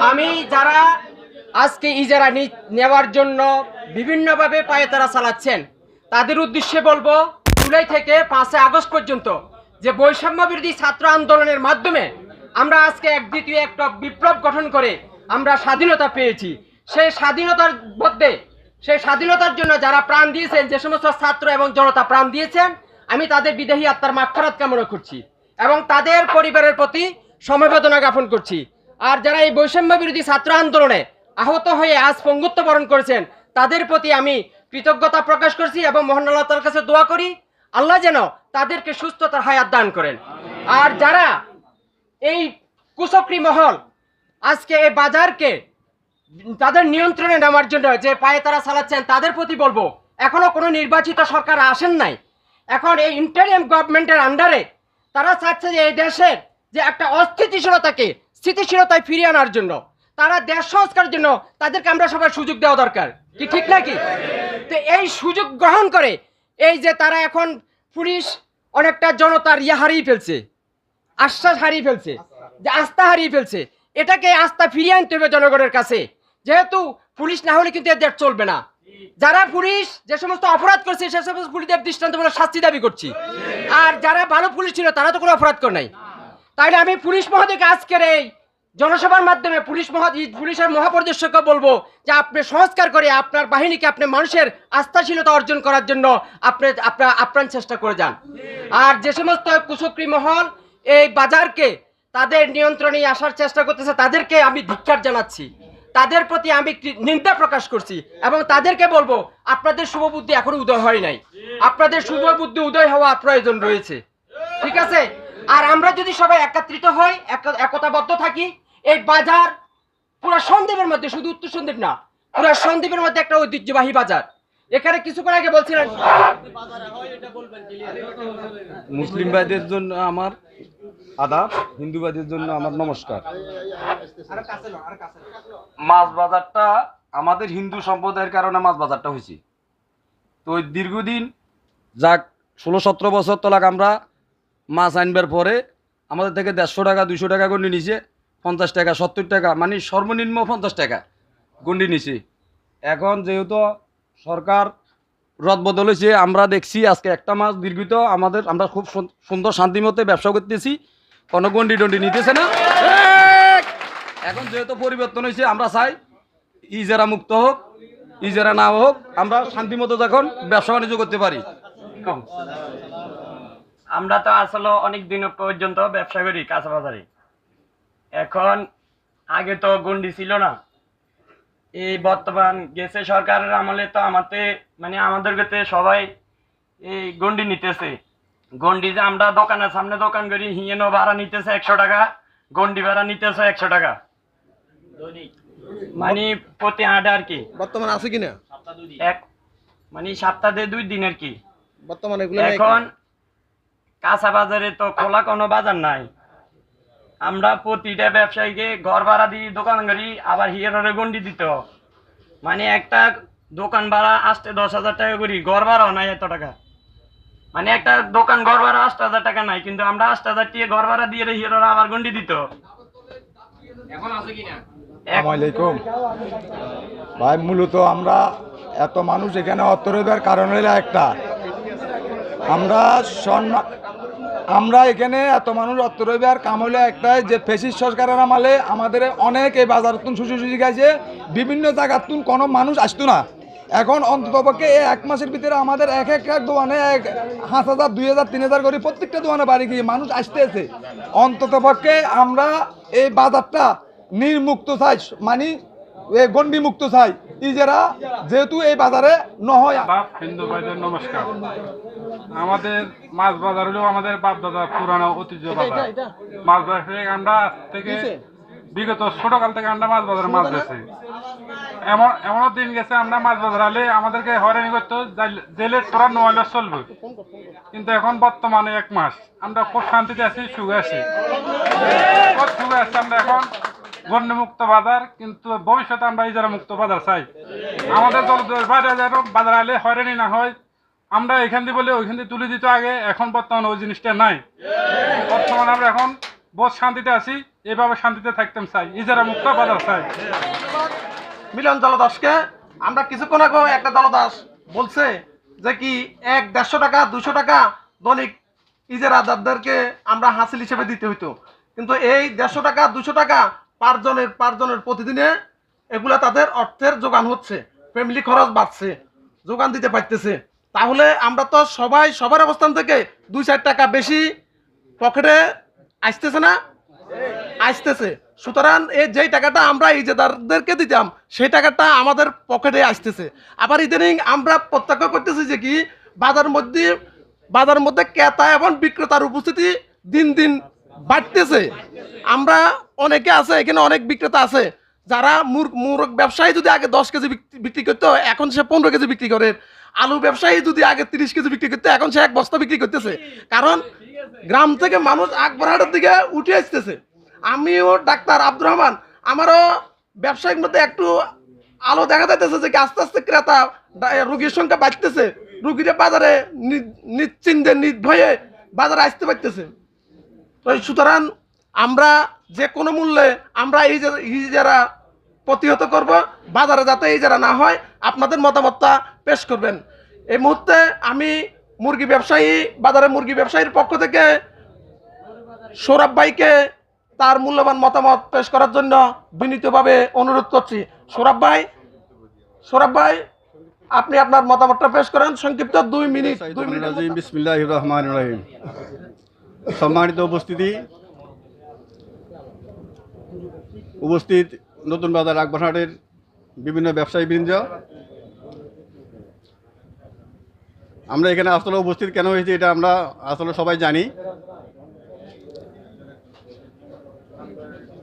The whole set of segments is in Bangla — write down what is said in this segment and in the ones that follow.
আমি যারা আজকে ইজারা নেওয়ার জন্য বিভিন্নভাবে পায়তারা চালাচ্ছেন তাদের উদ্দেশ্যে বলবো, জুলাই থেকে 5 আগস্ট পর্যন্ত যে বৈষম্য বিরোধী ছাত্র আন্দোলনের মাধ্যমে আমরা আজকে দ্বিতীয় একটা বিপ্লব গঠন করে আমরা স্বাধীনতা পেয়েছি। সেই স্বাধীনতার মধ্যে সেই স্বাধীনতার জন্য যারা প্রাণ দিয়েছেন, যে সমস্ত ছাত্র এবং জনতা প্রাণ দিয়েছেন, আমি তাদের বিদেহী আত্মার মাগফিরাত কামনা করছি এবং তাদের পরিবারের প্রতি সমবেদনা জ্ঞাপন করছি। আর যারা এই বৈষম্য বিরোধী ছাত্র আন্দোলনে আহত হয়ে আজ পঙ্গুত্ব বরণ করেছেন, তাদের প্রতি আমি কৃতজ্ঞতা প্রকাশ করছি এবং মহান আল্লাহ তাআলার কাছে দোয়া করি আল্লাহ যেন তাদেরকে সুস্থতার হায়াত দান করেন। আর যারা এই কুচক্রী মহল আজকে এই বাজারকে তাদের নিয়ন্ত্রণে নেওয়ার জন্য যে পায়ে তারা চালাচ্ছেন, তাদের প্রতি বলবো, এখনো কোনো নির্বাচিত সরকার আসেন নাই। এখন এই ইন্টারিম গভর্নমেন্টের আন্ডারে তারা চাচ্ছে যে এই দেশের যে একটা অস্থিতিশীলতাকে স্থিতিশীলতায় ফিরিয়ে আনার জন্য, তারা দেশ সংস্কারের জন্য তাদেরকে আমরা সবাই সুযোগ দেওয়া দরকার, কি ঠিক নাকি? তো এই সুযোগ গ্রহণ করে এই যে তারা এখন পুলিশ অনেকটা জনতার হারিয়ে ফেলছে, আশ্বাস হারিয়ে ফেলছে, যে আস্থা হারিয়ে ফেলছে, এটাকে আস্থা ফিরিয়ে আনতে হবে জনগণের কাছে। যেহেতু পুলিশ না হলে কিন্তু এদের চলবে না। যারা পুলিশ যে সমস্ত অপরাধ করছে সে সমস্ত পুলিশদের দৃষ্টান্তমূলক শাস্তি দাবি করছি। আর যারা ভালো পুলিশ ছিল তারা তো কোনো অপরাধ করে নাই। তাইলে আমি পুলিশ মহোদয়কে আজকের এই জনসভার মাধ্যমে পুলিশের মহাপরিদর্শককে বলবো যে আপনি সংস্কার করে আপনার বাহিনীকে আপনি মানুষের আস্থাশীলতা অর্জন করার জন্য আপনার আপ্রাণ চেষ্টা করে যান। আর যে সমস্ত কুচক্রী মহল এই বাজারকে তাদের নিয়ন্ত্রণে আসার চেষ্টা করতেছে, তাদেরকে আমি ধিক্কার জানাচ্ছি, তাদের প্রতি আমি নিন্দা প্রকাশ করছি এবং তাদেরকে বলবো আপনাদের শুভবুদ্ধি এখনো উদয় হয় নাই, আপনাদের শুভবুদ্ধি উদয় হওয়া প্রয়োজন রয়েছে, ঠিক আছে? আর আমরা যদি সবাই একত্রিত হই, একতাবদ্ধ থাকি, এই বাজার পুরো সন্দ্বীপের মধ্যে, শুধু উত্তর সন্দ্বীপ না, পুরো সন্দ্বীপের মধ্যে একটা ঐতিহ্যবাহী বাজার। এখানে কিছুক্ষণ আগে বলছিলেন মুসলিম ভাইদের জন্য আমার আদাব, হিন্দু ভাইদের জন্য আমার নমস্কার। মাছ বাজারটা আমাদের হিন্দু সম্প্রদায়ের কারণে মাছ বাজারটা হয়েছে। তো ওই দীর্ঘদিন যাক 16-17 বছর তলাক আমরা মাছ আনবার পরে আমাদের থেকে 150 টাকা 200 টাকা গন্ডি নিছে, 50 টাকা 70 টাকা, মানে সর্বনিম্ন 50 টাকা গন্ডি নিছে। এখন যেহেতু সরকার রদবদল হয়েছে, আমরা দেখছি আজকে একটা মাছ দীর্ঘিত আমরা খুব সুন্দর শান্তিমতে ব্যবসা করতেছি, কোনো গন্ডি টন্ডি নিতেছে না। এখন যেহেতু পরিবর্তন হয়েছে, আমরা চাই ইজারা মুক্ত হোক, ইজারা না হোক, আমরা শান্তিমতো যখন ব্যবসা বাণিজ্য করতে পারি। আমরা তো আসলে অনেক দিন পর্যন্ত ব্যবসা করি কাঁচা বাজারে। এখন আগে তো গন্ডি ছিল না, এই বর্তমান গেছে সরকারের আমলে তো আমাদের কাছে সবাই এই গন্ডি নিতেছে। গন্ডি যে আমরা দোকানের সামনে দোকান করি, হিয়েনো ভাড়া নিতেছে 100 টাকা, গন্ডি ভাড়া নিতেছে 100 টাকা, মানে প্রতি আডে আর কি। বর্তমানে আছে কিনা সপ্তাহে 2 দিন আর কি বর্তমানে। এখন কাঁচা বাজারে তো খোলা কোনো বাজার নাই, আমরা প্রতিটা ব্যবসায়ীকে ঘর ভাড়া দিই, দোকান করি, আবার হিয়ারে গন্ডি দিতে, মানে একটা দোকান ভাড়া আসতে 10,000 টাকা করি, ঘর ভাড়াও নাই এত টাকা, মানে একটা দোকান ঘর ভাড়া 8,000 টাকা নাই, কিন্তু আমরা 8,000 টাকা ঘর ভাড়া দিয়ে হিয়ারে আবার গন্ডি দিত। এখন আছে কিনা? আসসালামু আলাইকুম ভাই, মূলত আমরা এত মানুষ এখানে অত্তরবার কারণ হইলো একটা, আমরা এখানে এত মানুষ অত্তরবার কাম হইলো একটাই, যে ফেসিস সরকারের আমলে আমাদের অনেক এই বাজার তুন সুযোগ আছে, বিভিন্ন জায়গার তুন কোনো মানুষ আসতো না। এখন অন্ততপক্ষে এই 1 মাসের ভিতরে আমাদের এক দোকানে 5,000 2,000 3,000 করে প্রত্যেকটা দোকানে বাড়ি গিয়ে মানুষ আসতেছে। অন্ততপক্ষে আমরা এই বাজারটা নির্মুক্ত চাই, মানে গন্ডি মুক্ত চাই, ইজারা যেহেতু এই বাজারে নহয়। হিন্দু ভাইদের নমস্কার। আমাদের মাছ বাজার হলেও আমাদের বাপ দাদা পুরানো ঐতিহ্য বাজার। মাছ বাজার থেকে আমরা থেকে বিগত ছোটকাল থেকে আমরা মাছ বাজারে মাছ বেছি। এমনও দিন গেছে আমরা মাছ বাজার হলে আমাদেরকে হয়রানি করতো, জেলে তোরা নোয়ালে চলবে, কিন্তু এখন বর্তমানে 1 মাস আমরা খুব শান্তিতে আছি, সুখে আছি, আমরা এখন গন্ডি মুক্ত বাজার, কিন্তু ভবিষ্যতে আমরা ইজারা মুক্ত বাজার চাই। আমাদের বাজার আলে হয়রানি না হয়, আমরা এখান দিয়ে বলে ওইখান দিয়ে তুলে দিত আগে, এখন বর্তমানে ওই জিনিসটা নাই। বর্তমানে আমরা এখন বহুত শান্তিতে আছি, এভাবে শান্তিতে থাকতাম চাই, ইজারা মুক্ত বাজার চাই। মিলন জলদাসকে আমরা কিছুক্ষণ আগে একটা জলদাস বলছে যে কি 100-150 টাকা 200 টাকা দৈনিক ইজারাদারদেরকে আমরা হাসিল হিসেবে দিতে হইতো, কিন্তু এই 150 টাকা 200 টাকা পাঁচজনের প্রতিদিনে এগুলা তাদের অর্থের যোগান হচ্ছে, ফ্যামিলি খরচ বাড়ছে, যোগান দিতে পারতেছে। তাহলে আমরা তো সবার অবস্থান থেকে 2-4 টাকা বেশি পকেটে আসতেছে না, আসতেছে। সুতরাং এই যেই টাকাটা আমরা ইজারাদারদেরকে দিতাম সেই টাকাটা আমাদের পকেটে আসতেছে। আবার ইদানিং আমরা প্রত্যক্ষ করতেছি যে কি বাজারের মধ্যে ক্রেতা এবং বিক্রেতার উপস্থিতি দিন দিন বাড়তেছে। আমরা অনেকে আছে, এখানে অনেক বিক্রেতা আছে যারা মুরগ ব্যবসায়ী যদি আগে 10 কেজি বিক্রি করতো এখন সে 15 কেজি বিক্রি করে, আলু ব্যবসায়ী যদি আগে 30 কেজি বিক্রি করতো এখন সে 1 বস্তা বিক্রি করতেছে, কারণ গ্রাম থেকে মানুষ আকবরহাটের দিকে উঠে আসতেছে। আমিও ডাক্তার আব্দুর রহমান, আমারও ব্যবসায়িক মধ্যে একটু আলো দেখা যাইতেছে যে আস্তে আস্তে ক্রেতা রোগীর সংখ্যা বাড়তেছে, রোগীরা বাজারে নিশ্চিন্তে নির্ভয়ে বাজারে আসতে পারতেছে। তো সুতরাং আমরা যে কোনো মূল্যে আমরা ইজারা প্রতিহত করব, বাজারে যাতে ইজারা না হয় আপনাদের মতামতটা পেশ করবেন। এই মুহূর্তে আমি বাজারে মুরগি ব্যবসায়ীর পক্ষ থেকে সৌরভ ভাইকে তার মূল্যবান মতামত পেশ করার জন্য বিনীতভাবে অনুরোধ করছি। সৌরভ ভাই আপনি আপনার মতামতটা পেশ করেন সংক্ষিপ্ত 2 মিনিট। বিসমিল্লাহির রহমানির রহিম। সম্মানিত উপস্থিত নতুন বাজার আকবরহাটের বিভিন্ন ব্যবসায়ীবৃন্দ, আমরা এখানে আসলে উপস্থিত কেন হয়েছি এটা আমরা আসলে সবাই জানি।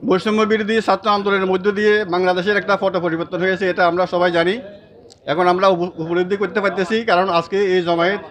বৈষম্য বিরোধী ছাত্র আন্দোলনের মধ্য দিয়ে বাংলাদেশের একটা পট পরিবর্তন হয়েছে, এটা আমরা সবাই জানি। এখন আমরা উপলব্ধি করতে পারতেছি, কারণ আজকে এই জমায়েত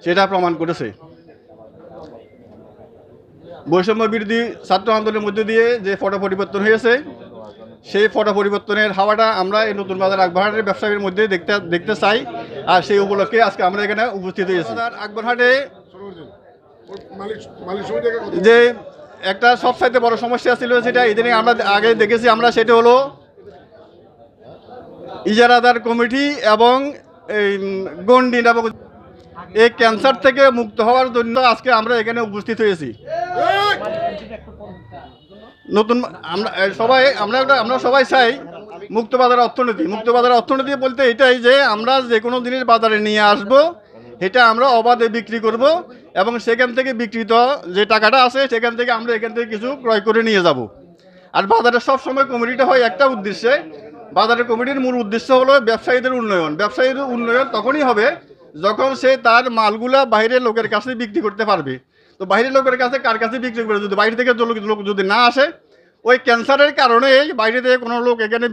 সেটা প্রমাণ করেছে। বৈষম্য বিরোধী ছাত্র আন্দোলনের মধ্য দিয়ে যে পট পরিবর্তন হয়েছে, সেই পট পরিবর্তনের হাওয়াটা আমরা এই নতুন বাজার আকবরহাটের ব্যবসায়ীর মধ্যে দেখতে চাই, আর সেই উপলক্ষে আজকে আমরা এখানে উপস্থিত হয়েছি। আকবরহাটে যে একটা সবচাইতে বড় সমস্যা ছিল সেটা ইদানিং আমরা আগে দেখেছি, সেটা হলো ইজারাদার কমিটি এবং এই গন্ডিন এবং এই ক্যান্সার থেকে মুক্ত হওয়ার জন্য আজকে আমরা এখানে উপস্থিত হয়েছি। নতুন আমরা সবাই চাই মুক্ত বাজার অর্থনীতি বলতে এটাই যে আমরা যে কোনো জিনিস বাজারে নিয়ে আসব, এটা আমরা অবাধে বিক্রি করব এবং সেখান থেকে বিক্রিত যে টাকাটা আছে সেখান থেকে আমরা এখান থেকে কিছু ক্রয় করে নিয়ে যাব। আর বাজারে সবসময় কমিটিটা হয় একটা উদ্দেশ্যে, বাজারের কমিটির মূল উদ্দেশ্য হলো ব্যবসায়ীদের উন্নয়ন তখনই হবে যখন সে তার মালগুলা বাইরের লোকের কাছে বিক্রি করতে পারবে। তো বাইরের লোকের কাছে কার কাছে বিক্রি করে, যদি বাইরে থেকে লোক যদি না আসে, ওই ক্যান্সারের কারণে বাইরে থেকে কোনো লোক এখানে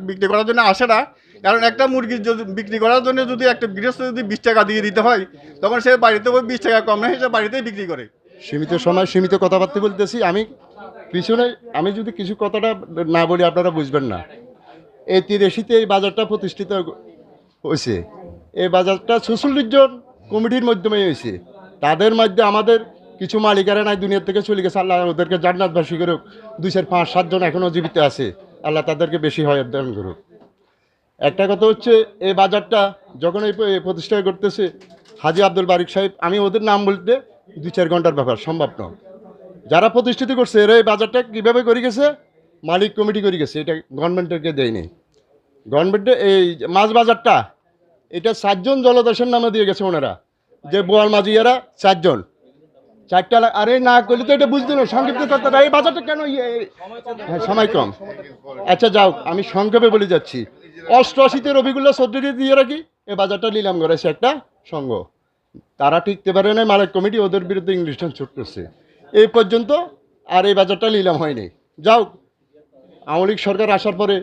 বিক্রি করার জন্য আসে না। কারণ একটা মুরগি যদি বিক্রি করার জন্য যদি একটা গৃহস্থ যদি 20 টাকা দিয়ে দিতে হয়, তখন সে বাড়িতে ওই 20 টাকা কম নেয়, সে বাড়িতেই বিক্রি করে। সীমিত সময় সীমিত কথাবার্তা বলতেছি। আমি যদি কিছু কথাটা না বলি আপনারা বুঝবেন না। এই 83-তে এই বাজারটা প্রতিষ্ঠিত হয়েছে। এই বাজারটা 46 জন কমিটির মাধ্যমে হয়েছে। তাদের মধ্যে আমাদের কিছু মালিকারা নাই, দুনিয়ার থেকে চলে গেছে, আল্লাহ ওদেরকে জান্নাতবাসী করুক। 2, 4, 5, 7 জন এখনও জীবিত আছে, আল্লাহ তাদেরকে বেশি হয়াত দান করুক। একটা কথা হচ্ছে, এই বাজারটা যখন এই প্রতিষ্ঠা করতেছে হাজি আব্দুল বারিক সাহেব, আমি ওদের নাম বলতে 2-4 ঘন্টার ব্যাপার, সম্ভব নয়। যারা প্রতিষ্ঠিত করছে এরা এই বাজারটা কীভাবে করে গেছে, মালিক কমিটি করে গেছে, এটা গভর্নমেন্টেরকে দেয়নি। গভর্নমেন্টে এই মাছ বাজারটা এটা 4 জন জলদাসের নামে দিয়ে গেছে ওনারা, যে বোয়াল মাঝিয়ারা 4 জন, 4টা। আরে না করলে তো এটা বুঝতে না, সংক্ষিপ্ত কথাটা এই বাজারটা কেন সময় কম। আচ্ছা যাও, আমি সংক্ষেপে বলে যাচ্ছি। 88-তে রবিগুল্লা চৌধুরী দিয়ে রাখি এই বাজারটা নিলাম করেছে একটা সংঘ, তারা টিকতে পারে না, মালিক কমিটি ওদের বিরুদ্ধে ইংলিশটান ছুট করছে এই পর্যন্ত, আর এই বাজারটা নিলাম হয়নি। যাও, আওয়ামী লীগ সরকার আসার পরে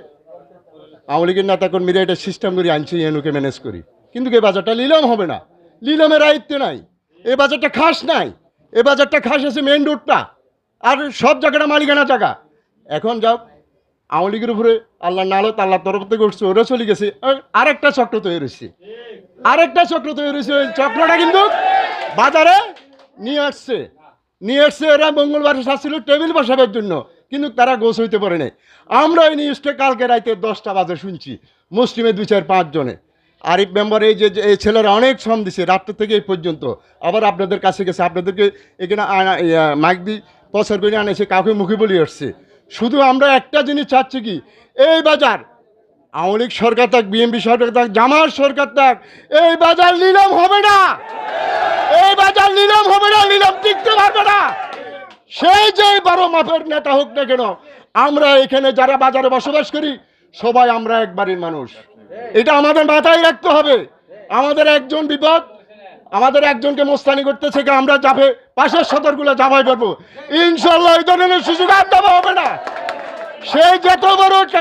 আওয়ামী লীগের নেতাকর্মীরা এটা সিস্টেম করে আনছে, এনুকে ম্যানেজ করি, কিন্তু এই বাজারটা নিলাম হবে না, নিলামের আয়ত্তে নাই। এই বাজারটা খাস নাই, এই বাজারটা খাস আছে মেন রোডটা, আর সব জায়গাটা মালিকানা জায়গা। এখন যাও, আওয়ামী লীগের উপরে আল্লাহ নালত আল্লাহর তরফ থেকে উঠছে, ওরা চলে গেছে, আরেকটা চক্র তৈরি হয়েছে, ওই চক্রটা কিন্তু বাজারে নিয়ে আসছে। নিয়ে এসছে এরা মঙ্গলবার আসছিল টেবিল বসাবার জন্য, কিন্তু তারা গোছ হইতে পারে নাই। আমরা এই নিউজটা কালকে রাইতে 10টা বাজে শুনছি, মুসলিমে 2-4-5 জনে। আরিফ মেম্বার এই যে এই ছেলেরা অনেক শ্রম দিছে রাত্র থেকে এই পর্যন্ত, আবার আপনাদের কাছে গেছে, আপনাদেরকে এখানে মাইক দিয়ে প্রচার করে আনেছে, কাউকে মুখে বলে আসছে। শুধু আমরা একটা জিনিস চাচ্ছি কি, এই বাজার আওয়ামী লীগ সরকার থাক, বিএনপি সরকার থাক, জামাত সরকার থাক, এই বাজার নিলাম হবে না, এই বাজার নিলাম হবে না, নিলাম টিকতে পারবে না। সেই যে 12 মাপের নেতা হোক না কেন, আমরা এখানে যারা বাজারে বসবাস করি সবাই আমরা একবারের মানুষ, এটা আমাদের মাথায় রাখতে হবে। আমাদের একজন বিপদ, আমাদের একজনকে মোস্তানি করতেছে, আমরা যাবে পাশের সদরগুলো জামাই পারবো ইনশাল্লাহ। এই ধরনের সুযোগ আর দেওয়া হবে না। সেই যত বড়